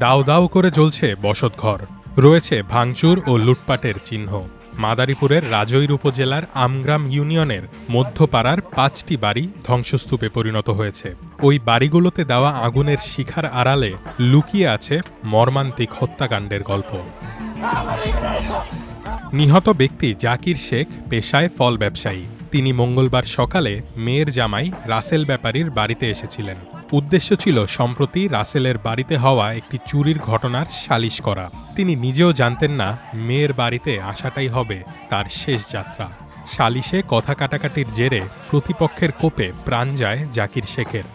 দাউ দাউ করে জ্বলছে বসতঘর, রয়েছে ভাঙচুর ও লুটপাটের চিহ্ন। মাদারীপুরের রাজৈর উপজেলার আমগ্রাম ইউনিয়নের মধ্যপাড়ার ৫টি বাড়ি ধ্বংসস্তূপে পরিণত হয়েছে। ওই বাড়িগুলোতে দেওয়া আগুনের শিখার আড়ালে লুকিয়ে আছে মর্মান্তিক হত্যাকাণ্ডের গল্প। নিহত ব্যক্তি জাকির শেখ পেশায় ফল ব্যবসায়ী। তিনি মঙ্গলবার সকালে মেয়ের জামাই রাসেল ব্যাপারীর বাড়িতে এসেছিলেন। উদ্দেশ্য ছিল সম্প্রতি রাসেলের বাড়িতে হওয়া একটি চুরির ঘটনার সালিশ করা। তিনি নিজেও জানতেন না মেয়ের বাড়িতে আসাটাই হবে তার শেষ যাত্রা। সালিশে কথা কাটাকাটির জেরে প্রতিপক্ষের কোপে প্রাণ যায় জাকির শেখের।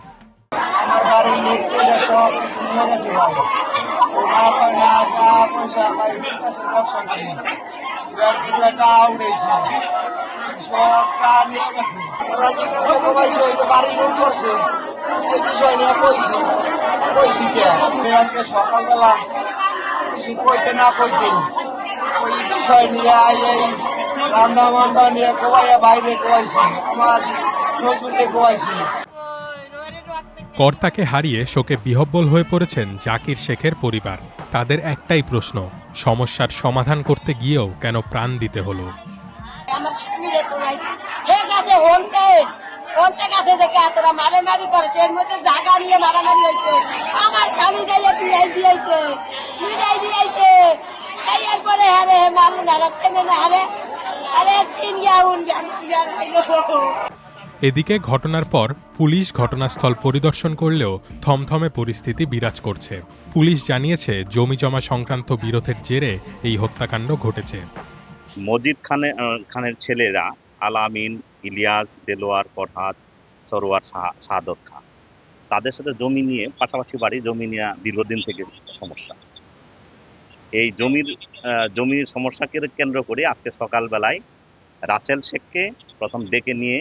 সকালবেলা কিছু কইতে না কইতে ওই বিষয় নিয়ে রান্না বান্না নিয়ে কোয়াইয়া বাইরে কোয়াইছি, আমার শ্বশুরকে কোয়াইছি। কর্তাকে হারিয়ে শোকে বিহ্বল হয়ে পড়েছেন জাকির শেখের পরিবার। তাদের একটাই প্রশ্ন, সমস্যার সমাধান করতে গিয়েও কেন প্রাণ দিতে হলো। আমার স্বামী এদিকে ঘটনার পর পুলিশ ঘটনাস্থল পরিদর্শন করলেও থমথমে পরিস্থিতি বিরাজ করছে। পুলিশ জানিয়েছে জমিজমা সংক্রান্ত বিরোধের জেরে এই হত্যাকাণ্ড ঘটেছে। মজিদ খানের ছেলেরা আলামিন, ইলিয়াস, দেলোয়ার, ফরহাদ, সরোয়ার, শাহাদত খান, তাদের সাথে জমি নিয়ে পাশাপাশি বাড়ি, জমি নিয়ে দীর্ঘদিন থেকে সমস্যা। এই জমির সমস্যাকে কেন্দ্র করে আজকে সকালবেলায় রাসেল শেখকে প্রথম ডেকে নিয়ে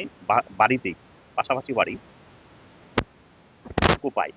বাড়িতেই, পাশাপাশি বাড়ি কোপায়